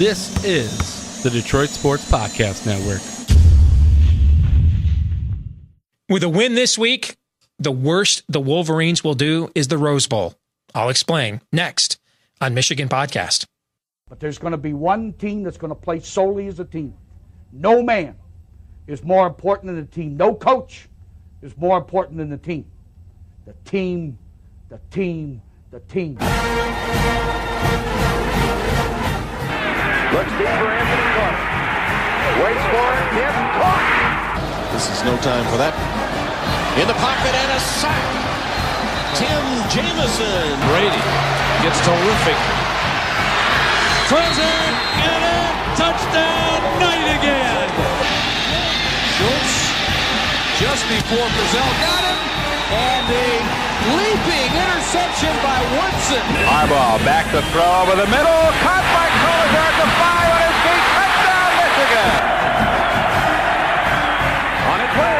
This is the Detroit Sports Podcast Network. With a win this week, the worst the Wolverines will do is the Rose Bowl. I'll explain next on Michigan Podcast. But there's going to be one team that's going to play solely as a team. No man is more important than the team. No coach is more important than the team. The team, the team, the team. Looks deep for Anthony Clark. Waits for it. Yes, caught. This is no time for that. In the pocket and a sack. Tim Jamison. Brady gets terrific. Throws it, get it, touchdown, Knight again. Schultz just before Brazil got him, and a leaping interception by Woodson. Harbaugh back to throw over the middle, caught by Collier at the 5 on his feet, touchdown Michigan. On its way.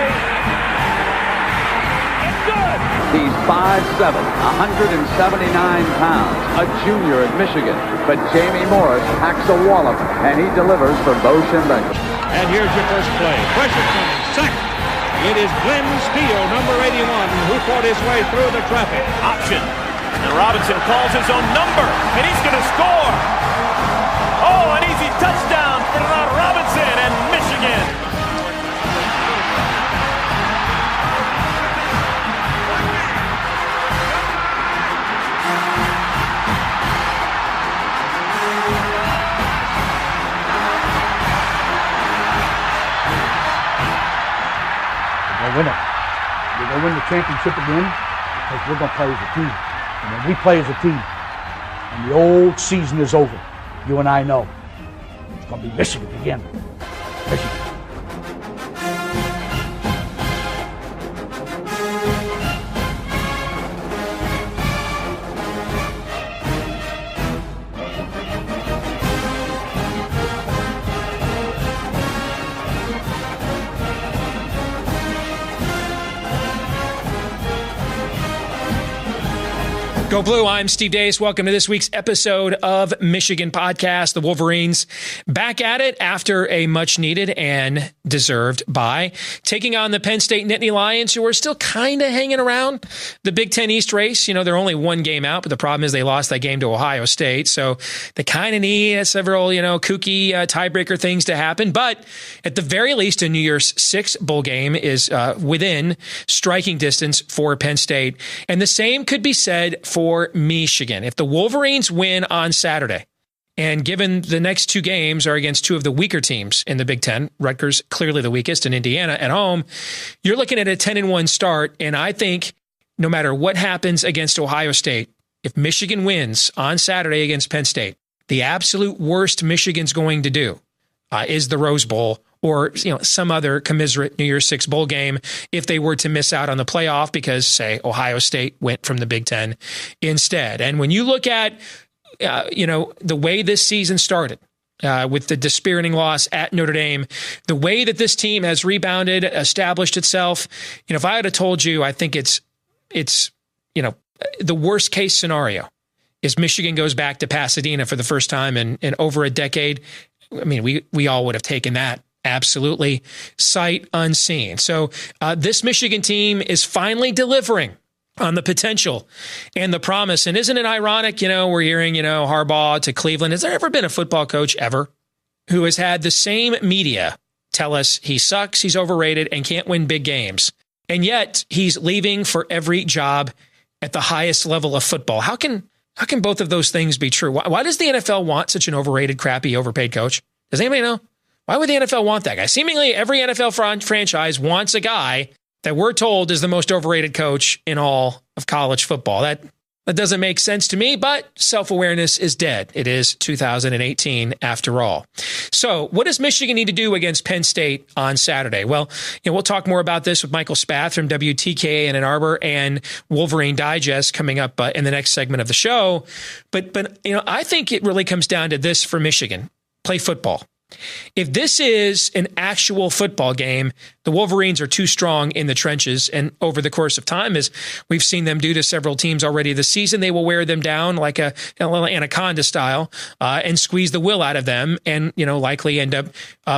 It's good. He's 5'7", 179 pounds, a junior at Michigan. But Jamie Morris packs a wallop, and he delivers for Bo Schembechler. And here's your first play. Pressure coming. Sack. It is Glenn Steele, number 81, who fought his way through the traffic. Option. And Robinson calls his own number, and he's going to score. Oh, an easy touchdown for Robinson and Michigan. Win it. We're going to win the championship again because we're going to play as a team. And when we play as a team and the old season is over, you and I know it's going to be Michigan again. Michigan. Go Blue, I'm Steve Deace. Welcome to this week's episode of Michigan Podcast. The Wolverines back at it after a much-needed and deserved bye, taking on the Penn State Nittany Lions, who are still kind of hanging around the Big Ten East race. You know, they're only one game out, but the problem is they lost that game to Ohio State, so they kind of need several, kooky tiebreaker things to happen. But at the very least, a New Year's Six bowl game is within striking distance for Penn State, and the same could be said for Michigan. If the Wolverines win on Saturday, and given the next two games are against two of the weaker teams in the Big Ten, Rutgers clearly the weakest, and Indiana at home, you're looking at a 10-1 start. And I think no matter what happens against Ohio State, if Michigan wins on Saturday against Penn State, the absolute worst Michigan's going to do is the Rose Bowl, or some other commiserate New Year's Six bowl game if they were to miss out on the playoff because, say, Ohio State went from the Big Ten instead. And when you look at, the way this season started with the dispiriting loss at Notre Dame, the way that this team has rebounded, established itself, if I had told you, I think it's the worst case scenario is Michigan goes back to Pasadena for the first time in over a decade. I mean, we all would have taken that. Absolutely sight unseen. So this Michigan team is finally delivering on the potential and the promise. And isn't it ironic, we're hearing, Harbaugh to Cleveland. Has there ever been a football coach ever who has had the same media tell us he sucks, he's overrated, and can't win big games? And yet he's leaving for every job at the highest level of football. How can both of those things be true? Why does the NFL want such an overrated, crappy, overpaid coach? Does anybody know? Why would the NFL want that guy? Seemingly every NFL franchise wants a guy that we're told is the most overrated coach in all of college football. That doesn't make sense to me, but self-awareness is dead. It is 2018 after all. So what does Michigan need to do against Penn State on Saturday? Well, we'll talk more about this with Michael Spath from WTKA in Ann Arbor and Wolverine Digest coming up in the next segment of the show. But I think it really comes down to this for Michigan. Play football. If this is an actual football game, the Wolverines are too strong in the trenches. And over the course of time, as we've seen them do to several teams already this season, they will wear them down like a little anaconda style and squeeze the will out of them and, likely end up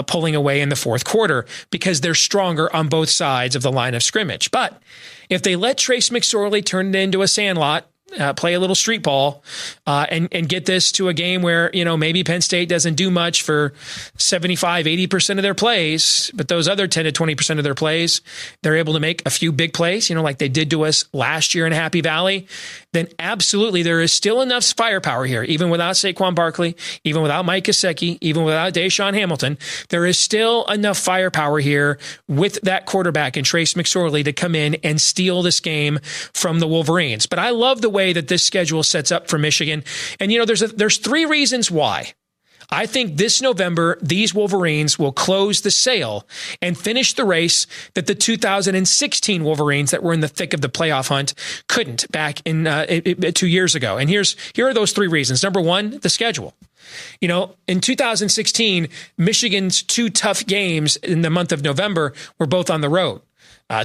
pulling away in the fourth quarter because they're stronger on both sides of the line of scrimmage. But if they let Trace McSorley turn it into a sandlot, play a little street ball, and get this to a game where, maybe Penn State doesn't do much for 75, 80% of their plays, but those other 10 to 20% of their plays, they're able to make a few big plays, like they did to us last year in Happy Valley, then absolutely there is still enough firepower here, even without Saquon Barkley, even without Mike Gesicki, even without Deshaun Hamilton. There is still enough firepower here with that quarterback and Trace McSorley to come in and steal this game from the Wolverines. But I love the way that this schedule sets up for Michigan. And, there's three reasons why. I think this November, these Wolverines will close the sale and finish the race that the 2016 Wolverines that were in the thick of the playoff hunt couldn't back in 2 years ago. And here are those three reasons. Number one, the schedule. In 2016, Michigan's two tough games in the month of November were both on the road.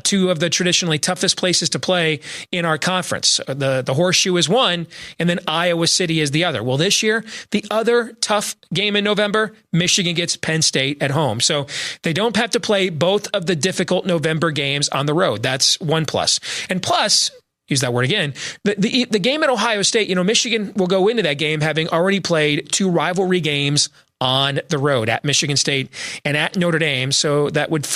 Two of the traditionally toughest places to play in our conference. The Horseshoe is one, and then Iowa City is the other. Well, this year, the other tough game in November, Michigan gets Penn State at home. So they don't have to play both of the difficult November games on the road. That's one plus. And plus, use that word again, the game at Ohio State, Michigan will go into that game having already played two rivalry games on the road at Michigan State and at Notre Dame. So that would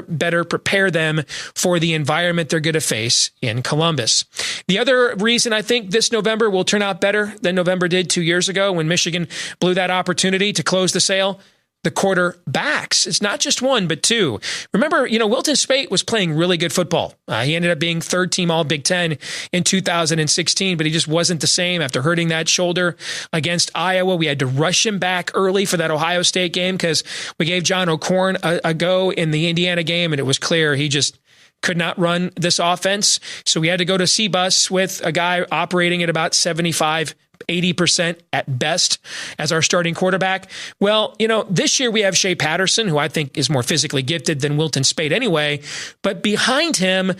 better prepare them for the environment they're going to face in Columbus. The other reason I think this November will turn out better than November did 2 years ago when Michigan blew that opportunity to close the sale, the quarterbacks. It's not just one, but two. Remember, Wilton Speight was playing really good football. He ended up being third team All Big Ten in 2016, but he just wasn't the same after hurting that shoulder against Iowa. We had to rush him back early for that Ohio State game because we gave John O'Korn a go in the Indiana game, and it was clear he just could not run this offense. So we had to go to C-Bus with a guy operating at about 75-80% at best as our starting quarterback. Well, this year we have Shea Patterson, who I think is more physically gifted than Wilton Speight anyway. But behind him,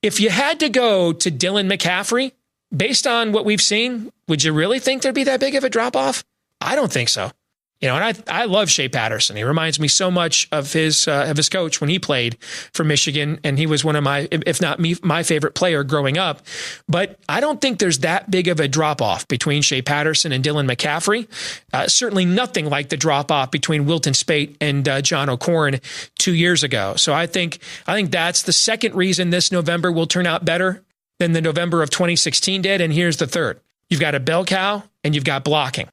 if you had to go to Dylan McCaffrey, based on what we've seen, would you really think there'd be that big of a drop-off? I don't think so. And I love Shea Patterson. He reminds me so much of his coach when he played for Michigan, and he was one of my, if not my favorite player growing up. But I don't think there's that big of a drop-off between Shea Patterson and Dylan McCaffrey. Certainly nothing like the drop-off between Wilton Speight and John O'Korn 2 years ago. So I think that's the second reason this November will turn out better than the November of 2016 did. And here's the third. You've got a bell cow and you've got blocking.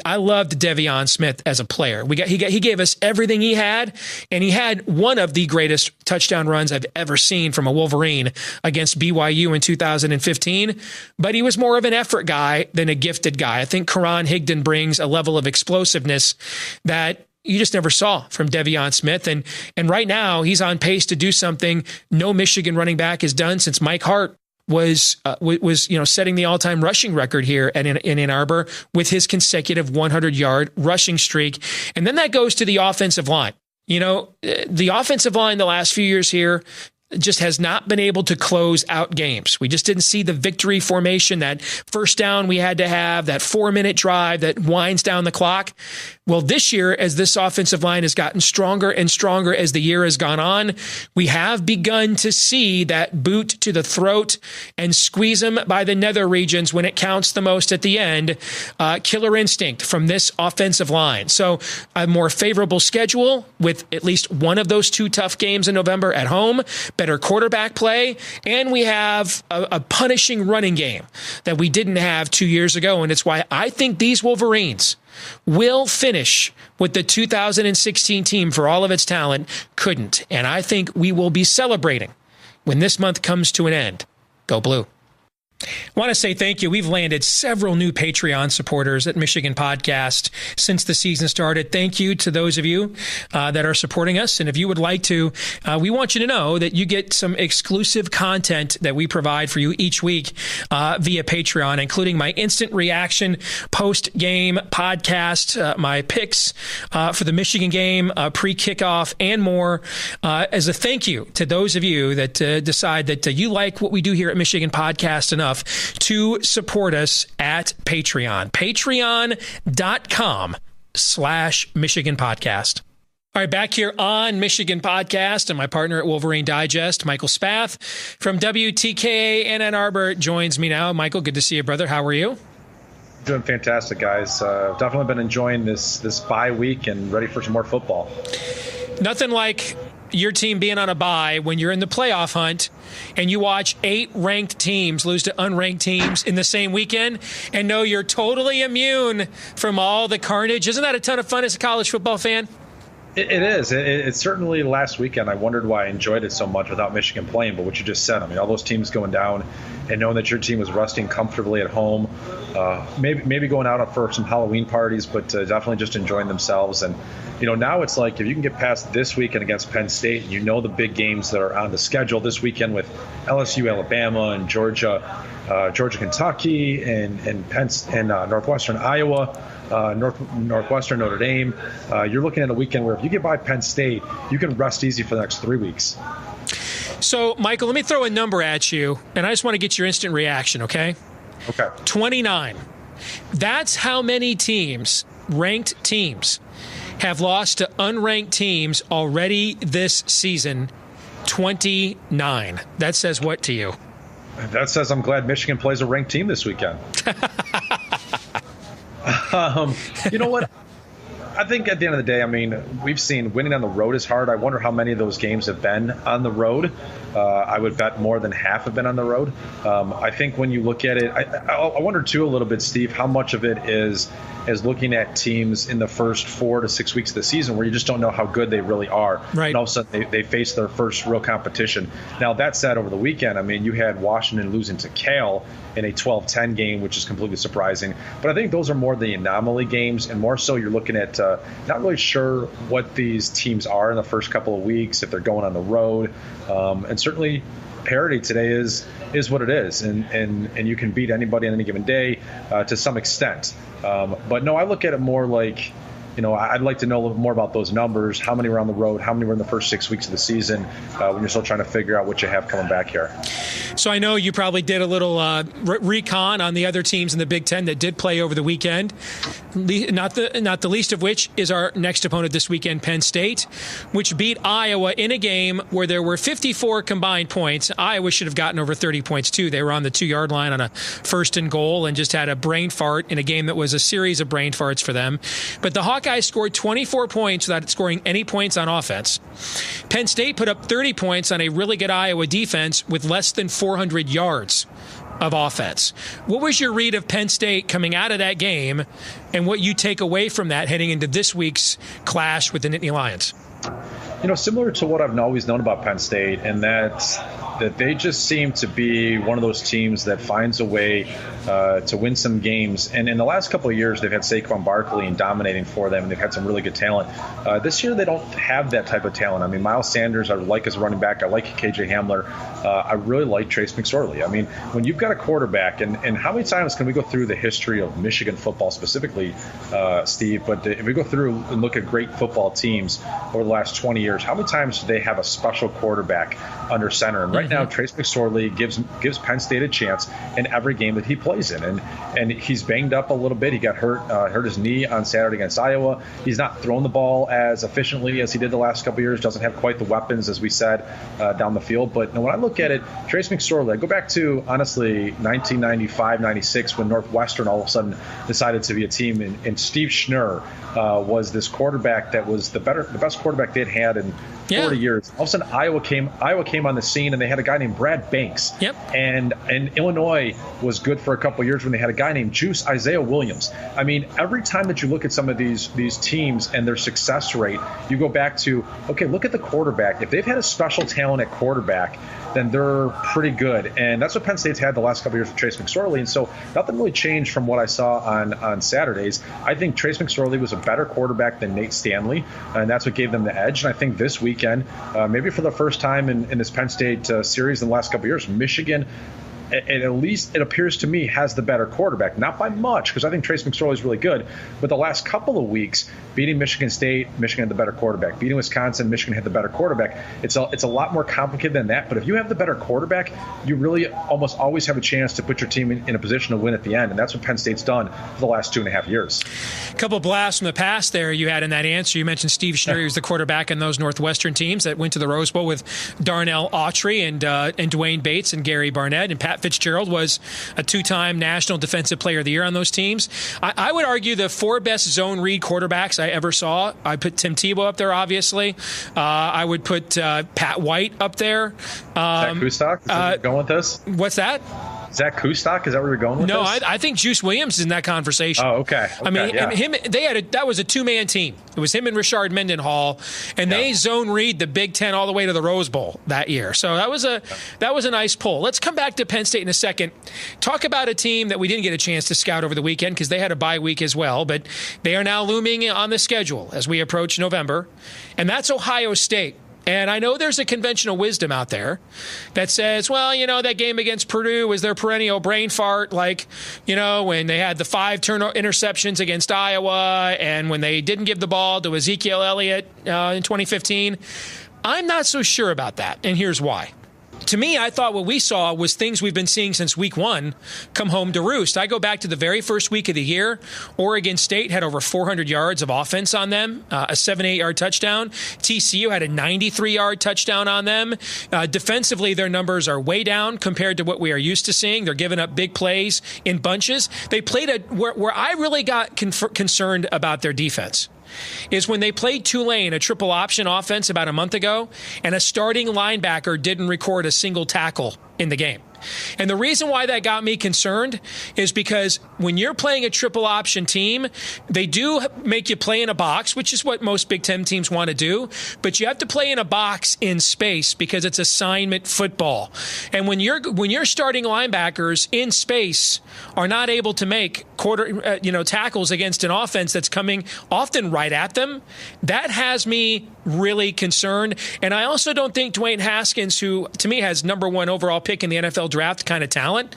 I loved De'Veon Smith as a player. He gave us everything he had, and he had one of the greatest touchdown runs I've ever seen from a Wolverine against BYU in 2015. But he was more of an effort guy than a gifted guy. I think Karan Higdon brings a level of explosiveness that you just never saw from De'Veon Smith. And right now, he's on pace to do something no Michigan running back has done since Mike Hart was setting the all-time rushing record here in Ann Arbor with his consecutive 100-yard rushing streak. And then that goes to the offensive line. The offensive line the last few years here just has not been able to close out games. We just didn't see the victory formation, that first down we had to have, that 4-minute drive that winds down the clock. Well, this year, as this offensive line has gotten stronger and stronger as the year has gone on, we have begun to see that boot to the throat and squeeze them by the nether regions when it counts the most at the end. Killer instinct from this offensive line. So a more favorable schedule with at least one of those two tough games in November at home, better quarterback play, and we have a punishing running game that we didn't have 2 years ago. And it's why I think these Wolverines will finish what the 2016 team, for all of its talent, couldn't. And I think we will be celebrating when this month comes to an end. Go Blue. I want to say thank you. We've landed several new Patreon supporters at Michigan Podcast since the season started. Thank you to those of you that are supporting us. And if you would like to, we want you to know that you get some exclusive content that we provide for you each week via Patreon, including my instant reaction post-game podcast, my picks for the Michigan game, pre-kickoff, and more. As a thank you to those of you that decide that you like what we do here at Michigan Podcast enough to support us at Patreon. Patreon.com/Michigan Podcast. All right, back here on Michigan Podcast, and my partner at Wolverine Digest, Michael Spath from WTKA in Ann Arbor, joins me now. Michael, good to see you, brother. How are you? Doing fantastic, guys. Definitely been enjoying this bye week and ready for some more football. Nothing like your team being on a bye when you're in the playoff hunt and you watch 8 ranked teams lose to unranked teams in the same weekend and know you're totally immune from all the carnage. Isn't that a ton of fun as a college football fan? It is. It's certainly last weekend. I wondered why I enjoyed it so much without Michigan playing, but what you just said, I mean, all those teams going down and knowing that your team was resting comfortably at home, maybe going out for some Halloween parties, but definitely just enjoying themselves. And, now it's like if you can get past this weekend against Penn State, and the big games that are on the schedule this weekend with LSU, Alabama, and Georgia, Kentucky, and Northwestern Iowa, Northwestern Notre Dame. You're looking at a weekend where if you get by Penn State, you can rest easy for the next 3 weeks. So, Michael, let me throw a number at you, and I just want to get your instant reaction, okay? Okay. 29. That's how many teams, ranked teams, have lost to unranked teams already this season. 29. That says what to you? That says I'm glad Michigan plays a ranked team this weekend. You know what? I think at the end of the day, I mean, we've seen winning on the road is hard. I wonder how many of those games have been on the road. I would bet more than half have been on the road. I think when you look at it, I wonder too a little bit, Steve, how much of it is looking at teams in the first 4 to 6 weeks of the season where you just don't know how good they really are. Right. And all of a sudden they face their first real competition. Now, that said, over the weekend, I mean, you had Washington losing to Cal in a 12-10 game, which is completely surprising. But I think those are more the anomaly games, and more so you're looking at not really sure what these teams are in the first couple of weeks, if they're going on the road. And certainly parity today is what it is, and you can beat anybody on any given day to some extent. But no, I look at it more like, I'd like to know a little more about those numbers. How many were on the road? How many were in the first 6 weeks of the season when you're still trying to figure out what you have coming back here? So I know you probably did a little recon on the other teams in the Big Ten that did play over the weekend. Not the least of which is our next opponent this weekend, Penn State, which beat Iowa in a game where there were 54 combined points. Iowa should have gotten over 30 points too. They were on the 2-yard line on a 1st and goal and just had a brain fart in a game that was a series of brain farts for them. But the Hawkeyes scored 24 points without scoring any points on offense. Penn State put up 30 points on a really good Iowa defense with less than 400 yards of offense. What was your read of Penn State coming out of that game and what you take away from that heading into this week's clash with the Nittany Lions? Similar to what I've always known about Penn State, and that they just seem to be one of those teams that finds a way to win some games. And in the last couple of years, they've had Saquon Barkley and dominating for them, and they've had some really good talent. This year, they don't have that type of talent. I mean, Miles Sanders, I like as a running back. I like KJ Hamler. I really like Trace McSorley. I mean, when you've got a quarterback, and how many times can we go through the history of Michigan football specifically, Steve? But if we go through and look at great football teams over the last 20 years, how many times do they have a special quarterback under center? And right now, Trace McSorley gives Penn State a chance in every game that he plays in. And he's banged up a little bit. He got hurt his knee on Saturday against Iowa. He's not throwing the ball as efficiently as he did the last couple of years. Doesn't have quite the weapons, as we said, down the field. But when I look at it, Trace McSorley, I go back to, honestly, 1995-96 when Northwestern all of a sudden decided to be a team. And Steve Schnurr was this quarterback that was the best quarterback they'd had in 40 years. All of a sudden, Iowa came on the scene, and they had a guy named Brad Banks. Yep. And Illinois was good for a couple of years when they had a guy named Juice Isaiah Williams. I mean, every time that you look at some of these teams and their success rate, you go back to, okay, look at the quarterback. If they've had a special talent at quarterback, then they're pretty good. And that's what Penn State's had the last couple of years with Trace McSorley. And so nothing really changed from what I saw on Saturdays. I think Trace McSorley was a better quarterback than Nate Stanley, and that's what gave them the edge. And I think this weekend, maybe for the first time in this Penn State series in the last couple of years, Michigan, at least it appears to me, has the better quarterback. Not by much, because I think Trace McSorley is really good. But the last couple of weeks, beating Michigan State, Michigan had the better quarterback. Beating Wisconsin, Michigan had the better quarterback. It's a lot more complicated than that. But if you have the better quarterback, you really almost always have a chance to put your team in a position to win at the end. And that's what Penn State's done for the last 2.5 years. A couple of blasts from the past there you had in that answer. You mentioned Steve Schnurry was the quarterback in those Northwestern teams that went to the Rose Bowl with Darnell Autry and Dwayne Bates and Gary Barnett. And Pat Fitzgerald was a 2-time National Defensive Player of the Year on those teams. I would argue the 4 best zone read quarterbacks I ever saw. I put Tim Tebow up there, obviously. I would put Pat White up there. Zach Kustok? Is that where you're going with this? What's that? Zach Kustok? Is that where you're going with no, this? No, I think Juice Williams is in that conversation. Oh, okay. I mean, yeah. That was a 2-man team. It was him and Rashard Mendenhall, and they zone read the Big Ten all the way to the Rose Bowl that year. So that was a nice pull. Let's come back to Penn State in a second. Talk about a team that we didn't get a chance to scout over the weekend because they had a bye week as well, but they are now looming on the schedule as we approach November, and that's Ohio State. And I know there's a conventional wisdom out there that says, well, that game against Purdue was their perennial brain fart, like, when they had the 5 interceptions against Iowa and when they didn't give the ball to Ezekiel Elliott in 2015. I'm not so sure about that, and here's why. To me, I thought what we saw was things we've been seeing since week 1 come home to roost. I go back to the very first week of the year. Oregon State had over 400 yards of offense on them, a 78-yard touchdown. TCU had a 93-yard touchdown on them. Defensively, their numbers are way down compared to what we are used to seeing. They're giving up big plays in bunches. They played where I really got concerned about their defense is when they played Tulane, a triple option offense about a month ago, and a starting linebacker didn't record a single tackle in the game. And the reason why that got me concerned is because when you're playing a triple option team, they do make you play in a box, which is what most Big Ten teams want to do, but you have to play in a box in space because it's assignment football. And when you're starting linebackers in space are not able to make tackles against an offense that's coming often right at them, that has me really concerned. And I also don't think Dwayne Haskins, who to me has number 1 overall pick in the NFL draft kind of talent,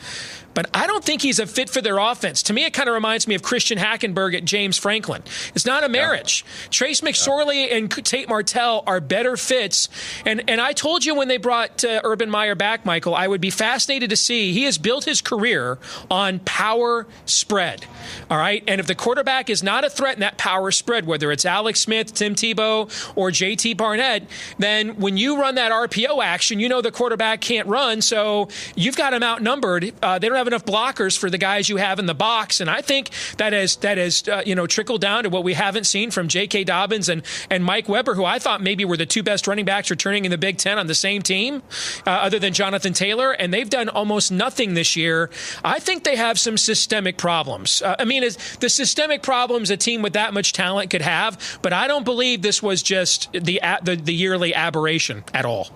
but I don't think he's a fit for their offense. To me, it kind of reminds me of Christian Hackenberg at James Franklin. It's not a marriage. Yeah. Trace McSorley and Tate Martell are better fits. And I told you when they brought Urban Meyer back, Michael, I would be fascinated to see. He has built his career on power spread. All right? And if the quarterback is not a threat in that power spread, whether it's Alex Smith, Tim Tebow, or JT Barnett, then when you run that RPO action, the quarterback can't run, so you've got him outnumbered. They don't have enough blockers for the guys you have in the box, and I think that has trickled down to what we haven't seen from J.K. Dobbins and Mike Weber, who I thought maybe were the 2 best running backs returning in the Big Ten on the same team, other than Jonathan Taylor, and they've done almost nothing this year. I think they have some systemic problems. The systemic problems a team with that much talent could have, but I don't believe this was just the yearly aberration at all.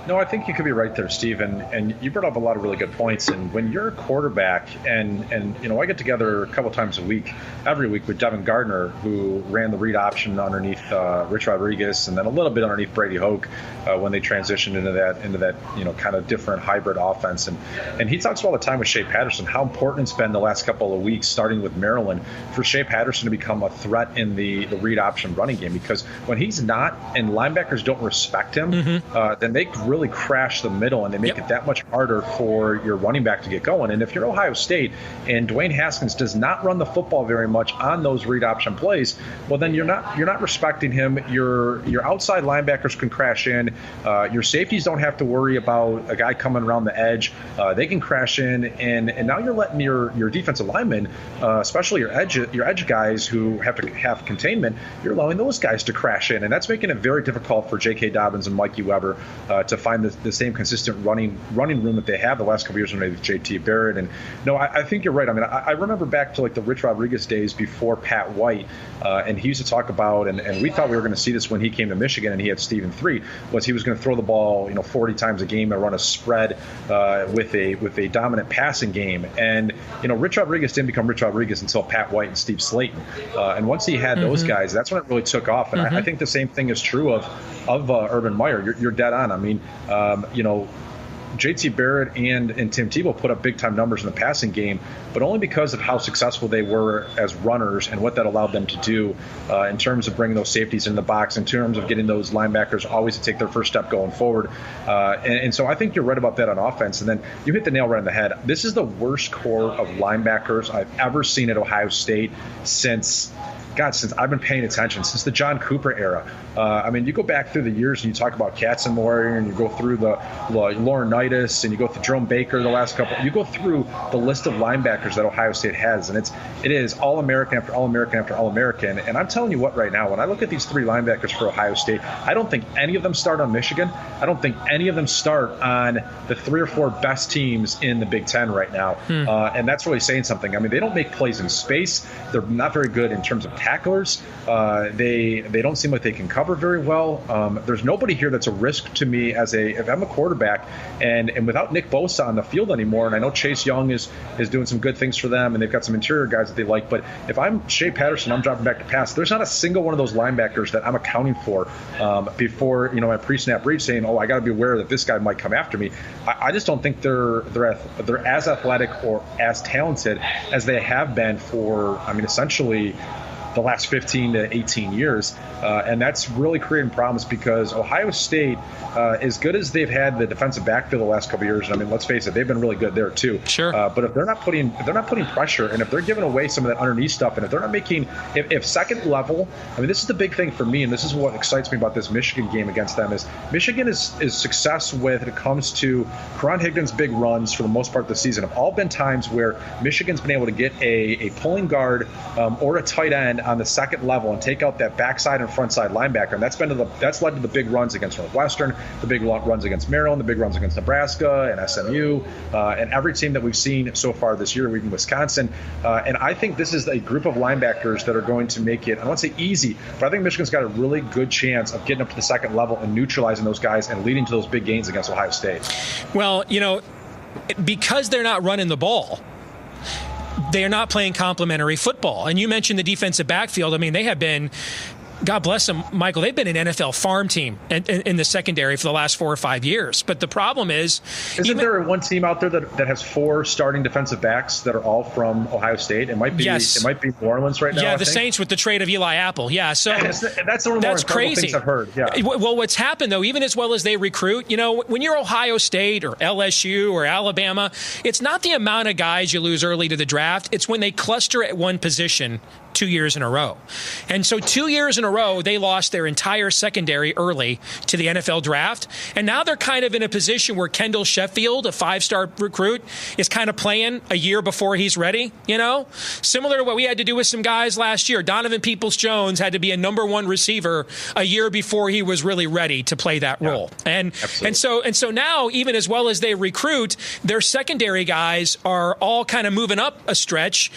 No, I think you could be right there, Steve, and you brought up a lot of really good points. And when you're a quarterback, and I get together a couple times a week, every week with Devin Gardner, who ran the read option underneath Rich Rodriguez, and then a little bit underneath Brady Hoke when they transitioned into that kind of different hybrid offense. And he talks all the time with Shea Patterson how important it's been the last couple of weeks, starting with Maryland, for Shea Patterson to become a threat in the read option running game, because when he's not and linebackers don't respect him, then they really crash the middle, and they make it that much harder for your running back to get going. And if you're Ohio State and Dwayne Haskins does not run the football very much on those read option plays, well, then you're not respecting him. Your outside linebackers can crash in. Your safeties don't have to worry about a guy coming around the edge. They can crash in, and now you're letting your defensive linemen, especially your edge guys who have to have containment, you're allowing those guys to crash in, and that's making it very difficult for J.K. Dobbins and Mikey Weber to find the same consistent running room that they have the last couple of years with JT Barrett. And no, I think you're right. I mean, I remember back to like the Rich Rodriguez days before Pat White, and he used to talk about, and we thought we were going to see this when he came to Michigan and he had Stephen 3, was he was going to throw the ball 40 times a game and run a spread with a dominant passing game. And Rich Rodriguez didn't become Rich Rodriguez until Pat White and Steve Slayton. And once he had those guys, that's when it really took off. And I think the same thing is true of Urban Meyer. You're dead on. I mean, JT Barrett and Tim Tebow put up big-time numbers in the passing game, but only because of how successful they were as runners and what that allowed them to do in terms of bringing those safeties in the box, in terms of getting those linebackers always to take their first step going forward. And so I think you're right about that on offense. And then you hit the nail right on the head. This is the worst core of linebackers I've ever seen at Ohio State since I've been paying attention, since the John Cooper era. I mean, you go back through the years and you talk about Katzenmoyer, and you go through the Laurinaitis, and you go through Jerome Baker the last couple. You go through the list of linebackers that Ohio State has, and it is All-American after All-American after All-American. And I'm telling you what, right now, when I look at these three linebackers for Ohio State, I don't think any of them start on Michigan. I don't think any of them start on the 3 or 4 best teams in the Big Ten right now. And that's really saying something. I mean, they don't make plays in space. They're not very good in terms of tacklers. They don't seem like they can cover very well. There's nobody here that's a risk to me if I'm a quarterback, and without Nick Bosa on the field anymore. And I know Chase Young is doing some good things for them, and they've got some interior guys that they like. But if I'm Shea Patterson, I'm dropping back to pass. There's not a single one of those linebackers that I'm accounting for before my pre-snap read, saying, I got to be aware that this guy might come after me. I just don't think they're as athletic or as talented as they have been for, essentially the last 15 to 18 years. And that's really creating problems because Ohio State, as good as they've had the defensive backfield the last couple of years, I mean, let's face it, they've been really good there too. Sure. But if they're not putting pressure, and if they're giving away some of that underneath stuff, and if they're not making, if second level, I mean, this is the big thing for me, and this is what excites me about this Michigan game against them, is Michigan is success when it comes to Karan Higdon's big runs for the most part of the season have all been times where Michigan's been able to get a pulling guard or a tight end on the second level and take out that backside and frontside linebacker, and that's led to the big runs against Northwestern, the big runs against Maryland, the big runs against Nebraska and SMU, and every team that we've seen so far this year, even Wisconsin. And I think this is a group of linebackers that are going to make it, I won't say easy, but I think Michigan's got a really good chance of getting up to the second level and neutralizing those guys and leading to those big gains against Ohio State. Well, because they're not running the ball, they are not playing complementary football. And you mentioned the defensive backfield. I mean, they have been, God bless them, Michael, they've been an NFL farm team in the secondary for the last 4 or 5 years. But the problem is... Isn't there one team out there that has 4 starting defensive backs that are all from Ohio State? It might be New Orleans right now. Yeah, the Saints with the trade of Eli Apple. Yeah, so that's one of the more incredible things I've heard. Yeah. Well, what's happened, though, even as well as they recruit, when you're Ohio State or LSU or Alabama, it's not the amount of guys you lose early to the draft. It's when they cluster at one position 2 years in a row. And so 2 years in a row, they lost their entire secondary early to the NFL draft. And now they're kind of in a position where Kendall Sheffield, a 5-star recruit, is kind of playing a year before he's ready, Similar to what we had to do with some guys last year. Donovan Peoples-Jones had to be a number 1 receiver a year before he was really ready to play that role. And so now, even as well as they recruit, their secondary guys are all kind of moving up a stretch,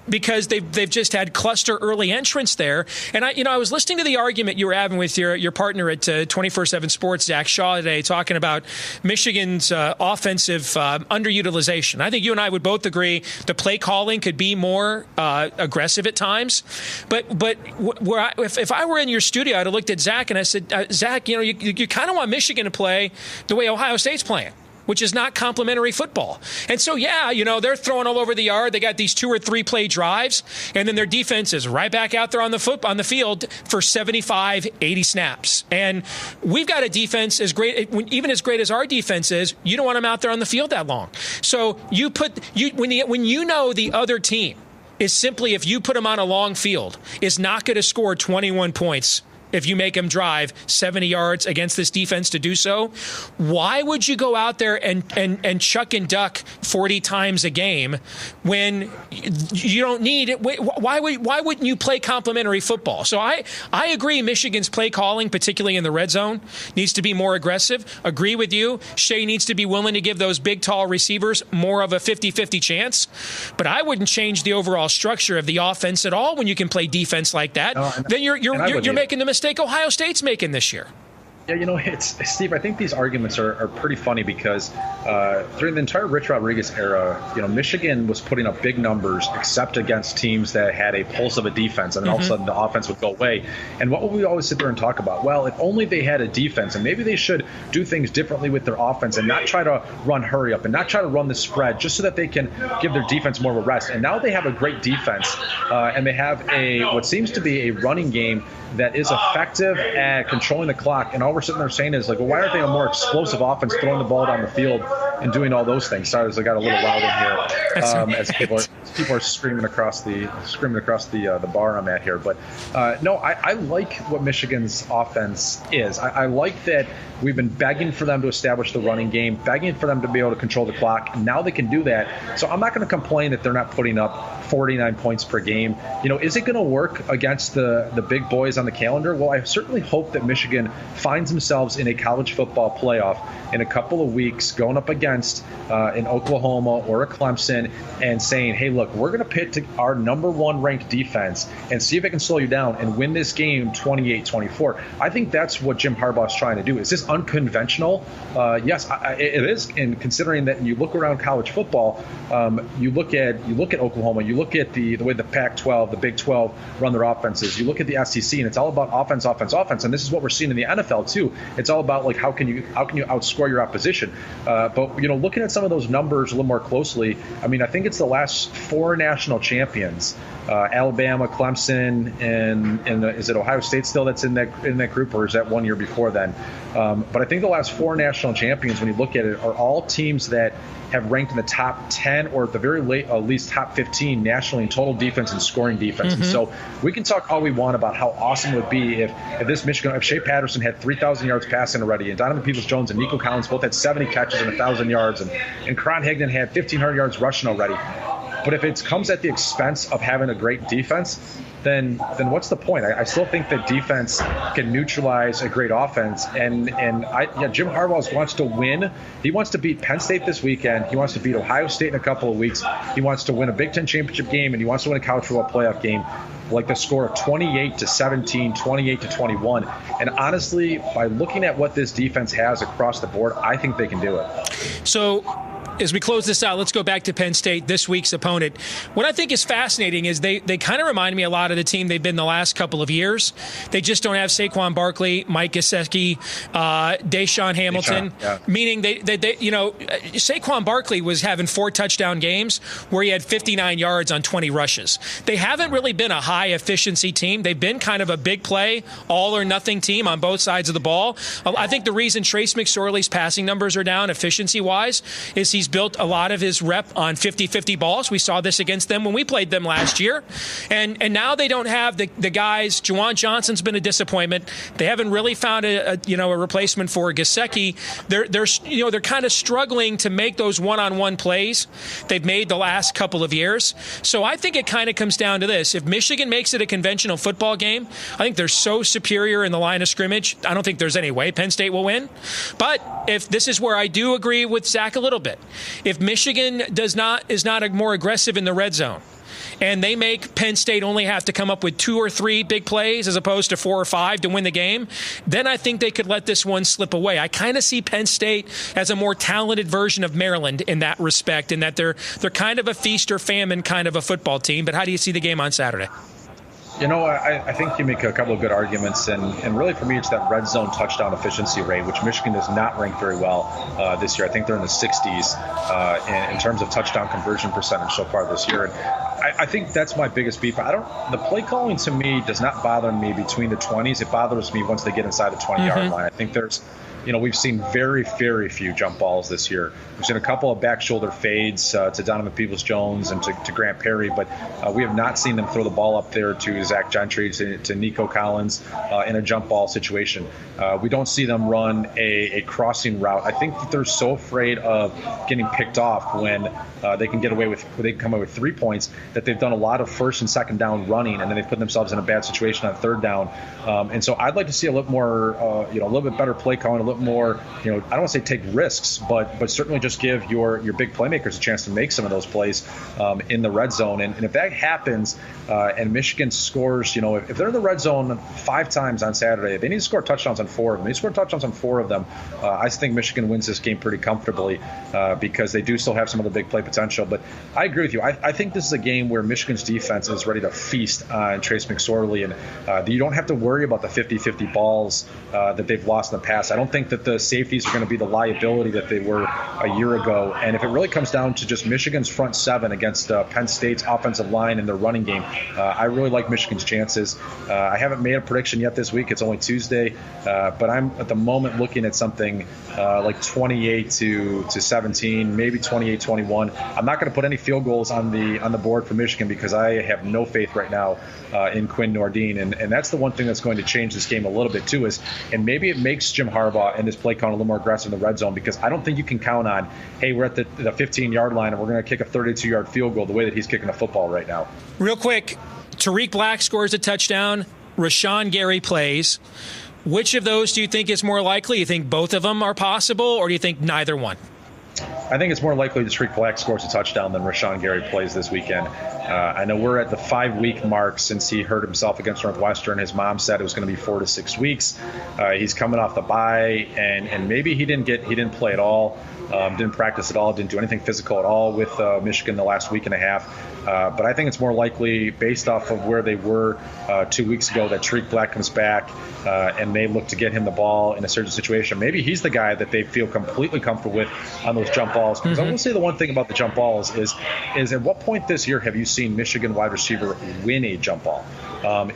because they've just had cluster early entrance there. And I was listening to the argument you were having with your partner at 24/7 Sports, Zach Shaw, today, talking about Michigan's offensive underutilization. I think you and I would both agree the play calling could be more aggressive at times. But if I were in your studio, I'd have looked at Zach and I said, Zach, you kind of want Michigan to play the way Ohio State's playing, which is not complementary football. And so, they're throwing all over the yard. They got these 2 or 3 play drives, and then their defense is right back out there on the field for 75, 80 snaps. And we've got a defense even as great as our defense is, you don't want them out there on the field that long. So when the other team is simply, if you put them on a long field, is not going to score 21 points if you make them drive 70 yards against this defense to do so. Why would you go out there and chuck and duck 40 times a game when you don't need it? Why wouldn't you play complementary football? So I agree Michigan's play calling, particularly in the red zone, needs to be more aggressive. Agree with you. Shea needs to be willing to give those big, tall receivers more of a 50-50 chance. But I wouldn't change the overall structure of the offense at all when you can play defense like that. Then you're making the mistake Ohio State's making this year. Yeah, Steve, I think these arguments are pretty funny because during the entire Rich Rodriguez era, Michigan was putting up big numbers except against teams that had a pulse of a defense, and then all of a sudden the offense would go away. And what would we always sit there and talk about? Well, if only they had a defense, and maybe they should do things differently with their offense and not try to run hurry up and not try to run the spread just so that they can give their defense more of a rest. And now they have a great defense, and they have what seems to be a running game that is effective at controlling the clock. And all we're sitting there saying is, well, why aren't they a more explosive offense, throwing the ball down the field and doing all those things? Sorry, I got a little loud in here as people are screaming across the bar I'm at here. But no, I like what Michigan's offense is. I like that we've been begging for them to establish the running game, begging for them to be able to control the clock. And now they can do that. So I'm not going to complain that they're not putting up 49 points per game. Is it going to work against the big boys on the calendar? Well, I certainly hope that Michigan finds themselves in a college football playoff in a couple of weeks, going up against an Oklahoma or a Clemson and saying, hey, look, we're going to pit to our number one ranked defense and see if it can slow you down and win this game 28-24. I think that's what Jim Harbaugh is trying to do. Is this unconventional? Yes, it is. And considering that you look around college football, you look at Oklahoma, you look at the way the Pac-12, the Big 12 run their offenses. You look at the SEC, and it's all about offense. And this is what we're seeing in the NFL too. It's all about how can you outscore your opposition. But looking at some of those numbers a little more closely, I think it's the last four national champions. Alabama, Clemson, and is it Ohio State still that's in that group, or is that 1 year before then? But I think the last four national champions, when you look at it, are all teams that have ranked in the top 10 or at the very least top 15 nationally in total defense and scoring defense. Mm-hmm. And so we can talk all we want about how awesome it would be if Shea Patterson had 3,000 yards passing already, and Donovan Peoples-Jones and Nico Collins both had 70 catches and 1,000 yards, and Karan Higdon had 1,500 yards rushing already. But if it comes at the expense of having a great defense, then what's the point? I still think that defense can neutralize a great offense. And Jim Harbaugh wants to win. He wants to beat Penn State this weekend. He wants to beat Ohio State in a couple of weeks. He wants to win a Big Ten championship game, and he wants to win a college football playoff game, like the score of 28-17, 28-21. And honestly, by looking at what this defense has across the board, I think they can do it. So as we close this out, let's go back to Penn State, this week's opponent. What I think is fascinating is they kind of remind me a lot of the team they've been the last couple of years. They just don't have Saquon Barkley, Mike Gesicki, Deshaun Hamilton, meaning they Saquon Barkley was having 4 touchdown games where he had 59 yards on 20 rushes. They haven't really been a high efficiency team. They've been kind of a big play, all or nothing team on both sides of the ball. I think the reason Trace McSorley's passing numbers are down efficiency-wise is he's built a lot of his rep on 50-50 balls. We saw this against them when we played them last year. And now they don't have the guys. Juwan Johnson's been a disappointment. They haven't really found a replacement for Gesicki. They're kind of struggling to make those one-on-one plays they've made the last couple of years. So I think it kind of comes down to this. If Michigan makes it a conventional football game, I think they're so superior in the line of scrimmage, I don't think there's any way Penn State will win. But if this is where I do agree with Zach a little bit, if Michigan is not more aggressive in the red zone, and they make Penn State only have to come up with 2 or 3 big plays as opposed to 4 or 5 to win the game, then I think they could let this one slip away. I kind of see Penn State as a more talented version of Maryland in that respect, in that they're kind of a feast or famine kind of a football team. But how do you see the game on Saturday? I think you make a couple of good arguments, and really for me it's that red zone touchdown efficiency rate, which Michigan does not rank very well this year. I think they're in the 60s in terms of touchdown conversion percentage so far this year. And I think that's my biggest beef. The play calling to me does not bother me between the 20s. It bothers me once they get inside the 20-yard line. I think there's we've seen very, very few jump balls this year. We've seen a couple of back shoulder fades to Donovan Peoples-Jones and to Grant Perry, but we have not seen them throw the ball up there to Zach Gentry, to Nico Collins in a jump ball situation. We don't see them run a crossing route. I think that they're so afraid of getting picked off when they can come away with 3 points, that they've done a lot of first and second down running, and then they put themselves in a bad situation on third down. And so I'd like to see a little more, a little bit better play calling, a little more, I don't want to say take risks, but certainly just give your big playmakers a chance to make some of those plays in the red zone. And if that happens and Michigan scores, if they're in the red zone 5 times on Saturday, they need to score touchdowns on 4 of them. They score touchdowns on 4 of them. I think Michigan wins this game pretty comfortably because they do still have some of the big play potential. But I agree with you. I think this is a game where Michigan's defense is ready to feast on Trace McSorley, and you don't have to worry about the 50-50 balls that they've lost in the past. I don't think that the safeties are going to be the liability that they were a year ago. And if it really comes down to just Michigan's front 7 against Penn State's offensive line and their running game, I really like Michigan's chances. I haven't made a prediction yet this week. It's only Tuesday, but I'm at the moment looking at something like 28-17, maybe 28-21. I'm not going to put any field goals on the board for Michigan because I have no faith right now in Quinn Nordin, and that's the one thing that's going to change this game a little bit too. And maybe it makes Jim Harbaugh and his play count a little more aggressive in the red zone, because I don't think you can count on, hey, we're at the 15-yard line and we're going to kick a 32-yard field goal the way that he's kicking a football right now. Real quick, Tariq Black scores a touchdown. Rashawn Gary plays. Which of those do you think is more likely? You think both of them are possible, or do you think neither one? I think it's more likely that Tariq Black scores a touchdown than Rashawn Gary plays this weekend. I know we're at the 5-week mark since he hurt himself against Northwestern. His mom said it was going to be 4 to 6 weeks. He's coming off the bye, and maybe he didn't play at all, didn't practice at all, didn't do anything physical at all with Michigan the last week and a half. But I think it's more likely, based off of where they were 2 weeks ago, that Tariq Black comes back and they look to get him the ball in a certain situation. Maybe he's the guy that they feel completely comfortable with on those jump balls. Because I will say the one thing about the jump balls is at what point this year have you seen Michigan wide receiver win a jump ball?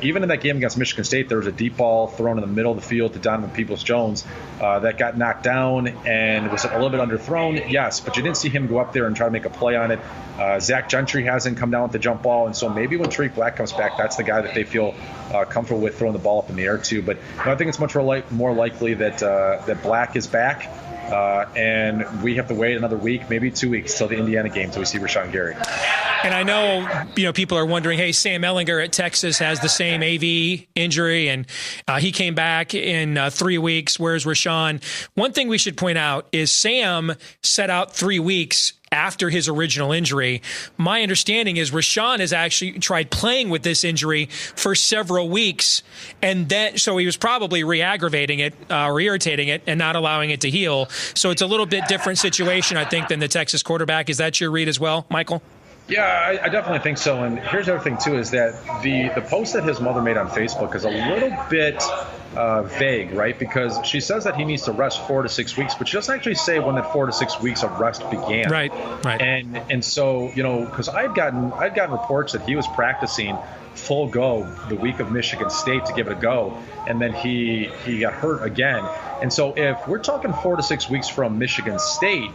Even in that game against Michigan State, there was a deep ball thrown in the middle of the field to Donovan Peoples-Jones that got knocked down and was a little bit underthrown, yes, but you didn't see him go up there and try to make a play on it. Zach Gentry hasn't come down with the jump ball, and so maybe when Tariq Black comes back, that's the guy that they feel comfortable with throwing the ball up in the air to. But I think it's much more likely that Black is back, and we have to wait another week, maybe 2 weeks, till the Indiana game till we see Rashawn Gary. And I know, people are wondering, hey, Sam Ehlinger at Texas has the same AV injury, and he came back in 3 weeks, whereas Rashawn. One thing we should point out is Sam set out 3 weeks after his original injury. My understanding is Rashawn has actually tried playing with this injury for several weeks, and then so he was probably re-aggravating it or irritating it and not allowing it to heal. So it's a little bit different situation, I think, than the Texas quarterback. Is that your read as well, Michael? Yeah, I definitely think so. And here's the other thing, too, is that the post that his mother made on Facebook is a little bit vague, right? Because she says that he needs to rest 4 to 6 weeks, but she doesn't actually say when that 4 to 6 weeks of rest began. Right. And so, because I've gotten reports that he was practicing full go the week of Michigan State to give it a go, and then he got hurt again. And so if we're talking 4 to 6 weeks from Michigan State,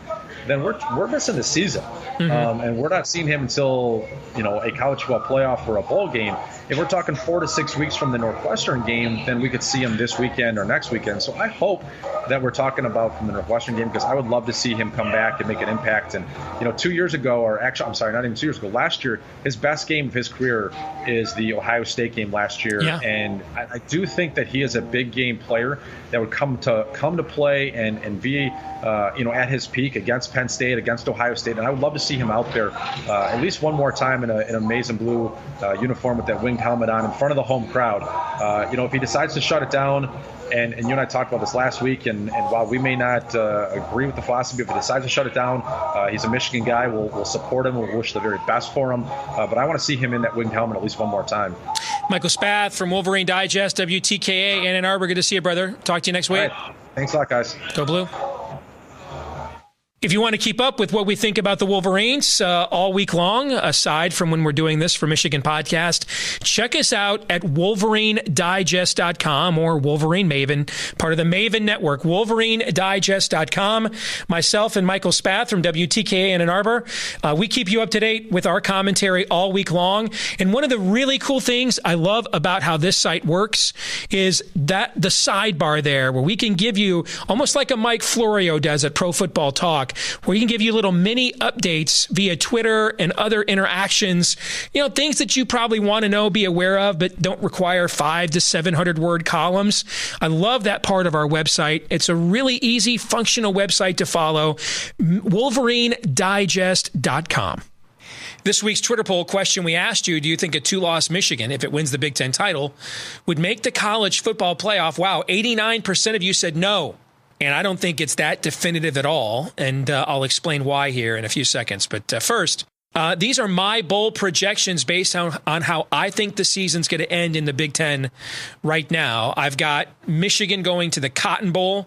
then we're missing the season. And we're not seeing him until, a college football playoff or a bowl game. If we're talking 4 to 6 weeks from the Northwestern game, then we could see him this weekend or next weekend. So I hope that we're talking about from the Northwestern game, because I would love to see him come back and make an impact. And, 2 years ago, or actually, I'm sorry, not even 2 years ago, last year, his best game of his career is the Ohio State game last year. Yeah. And I do think that he is a big game player that would come to play and be, at his peak against Penn State, against Ohio State. And I would love to see him out there at least one more time in a maize and blue uniform with that winged helmet on in front of the home crowd. If he decides to shut it down, and you and I talked about this last week, and while we may not agree with the philosophy, if he decides to shut it down, he's a Michigan guy. We'll support him. We'll wish the very best for him. But I want to see him in that winged helmet at least one more time. Michael Spath from Wolverine Digest, WTKA, Ann Arbor. Good to see you, brother. Talk to you next week. All right. Thanks a lot, guys. Go Blue. If you want to keep up with what we think about the Wolverines all week long, aside from when we're doing this for Michigan Podcast, check us out at WolverineDigest.com or Wolverine Maven, part of the Maven Network, WolverineDigest.com. Myself and Michael Spath from WTKA in Ann Arbor, we keep you up to date with our commentary all week long. And one of the really cool things I love about how this site works is that the sidebar there where we can give you, almost like a Mike Florio does at Pro Football Talk, where you can give you little mini updates via Twitter and other interactions, things that you probably want to know, be aware of, but don't require 500 to 700 word columns. I love that part of our website. It's a really easy, functional website to follow, WolverineDigest.com. This week's Twitter poll question we asked you, do you think a 2-loss Michigan, if it wins the Big Ten title, would make the college football playoff? Wow, 89% of you said no. And I don't think it's that definitive at all. And I'll explain why here in a few seconds. But first, these are my bowl projections based on how I think the season's going to end in the Big Ten right now. I've got Michigan going to the Cotton Bowl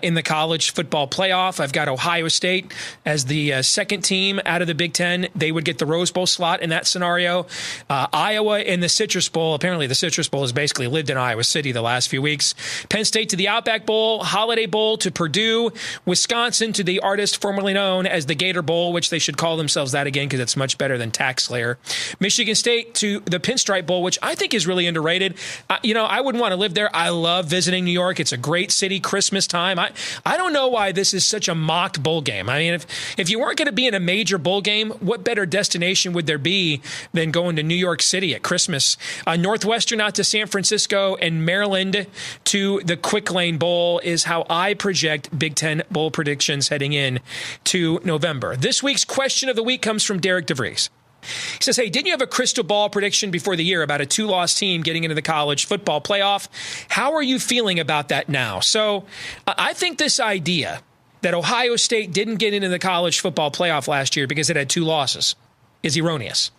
in the college football playoff. I've got Ohio State as the second team out of the Big Ten. They would get the Rose Bowl slot in that scenario. Iowa in the Citrus Bowl. Apparently the Citrus Bowl has basically lived in Iowa City the last few weeks. Penn State to the Outback Bowl. Holiday Bowl to Purdue. Wisconsin to the artist formerly known as the Gator Bowl, which they should call themselves that again because it's much better than Tax Slayer. Michigan State to the Pinstripe Bowl, which I think is really underrated. I wouldn't want to live there. I love visiting New York. It's a great city, Christmas time. I don't know why this is such a mocked bowl game. I mean, if you weren't going to be in a major bowl game, what better destination would there be than going to New York City at Christmas? Northwestern out to San Francisco, and Maryland to the Quick Lane Bowl is how I project Big Ten bowl predictions heading in to November. This week's question of the week comes from Derek DeVries. He says, hey, didn't you have a crystal ball prediction before the year about a 2-loss team getting into the college football playoff? How are you feeling about that now? So I think this idea that Ohio State didn't get into the college football playoff last year because it had 2 losses is erroneous.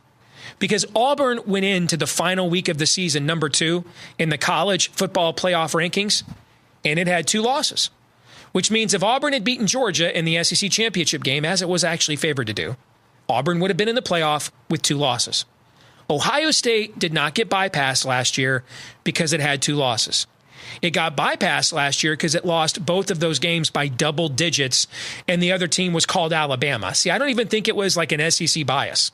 Because Auburn went into the final week of the season, number 2 in the college football playoff rankings, and it had 2 losses. Which means if Auburn had beaten Georgia in the SEC championship game, as it was actually favored to do, Auburn would have been in the playoff with 2 losses. Ohio State did not get bypassed last year because it had 2 losses. It got bypassed last year because it lost both of those games by double digits, and the other team was called Alabama. See, I don't even think it was like an SEC bias.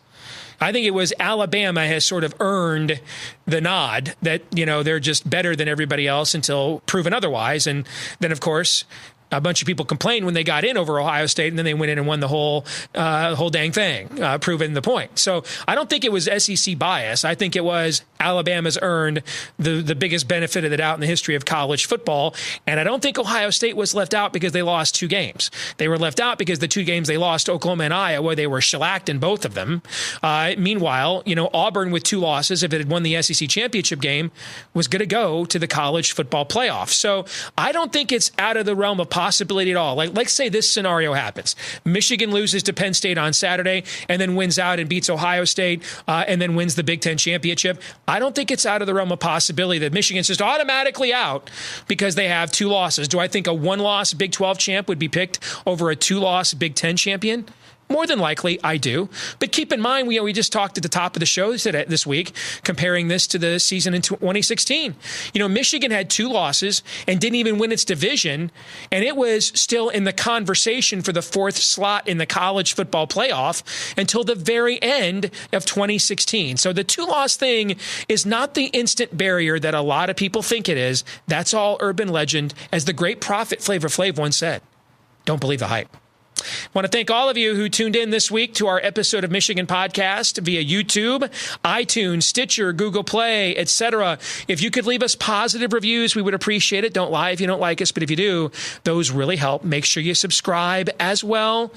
I think it was Alabama has sort of earned the nod that, they're just better than everybody else until proven otherwise. And then, of course, a bunch of people complained when they got in over Ohio State, and then they went in and won the whole dang thing, proving the point. So I don't think it was SEC bias. I think it was Alabama's earned the biggest benefit of the doubt in the history of college football. And I don't think Ohio State was left out because they lost 2 games. They were left out because the 2 games they lost, Oklahoma and Iowa, they were shellacked in both of them. Meanwhile, Auburn with 2 losses, if it had won the SEC championship game, was going to go to the college football playoff. So I don't think it's out of the realm of possibility at all. Like, let's say this scenario happens. Michigan loses to Penn State on Saturday and then wins out and beats Ohio State and then wins the Big Ten championship. I don't think it's out of the realm of possibility that Michigan's just automatically out because they have 2 losses. Do I think a 1-loss Big 12 champ would be picked over a 2-loss Big 10 champion? More than likely, I do. But keep in mind, we just talked at the top of the show this week, comparing this to the season in 2016. Michigan had 2 losses and didn't even win its division, and it was still in the conversation for the 4th slot in the college football playoff until the very end of 2016. So the 2-loss thing is not the instant barrier that a lot of people think it is. That's all urban legend. As the great prophet Flavor Flav once said, don't believe the hype. I want to thank all of you who tuned in this week to our episode of Michigan Podcast via YouTube, iTunes, Stitcher, Google Play, etc. If you could leave us positive reviews, we would appreciate it. Don't lie if you don't like us, but if you do, those really help. Make sure you subscribe as well.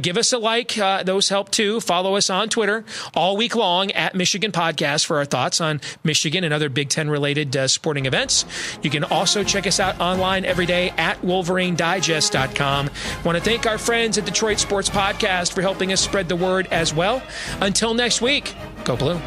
Give us a like. Those help too. Follow us on Twitter all week long at Michigan Podcast for our thoughts on Michigan and other Big Ten-related sporting events. You can also check us out online every day at WolverineDigest.com. Want to thank our friends at Detroit Sports Podcast for helping us spread the word as well. Until next week, go Blue.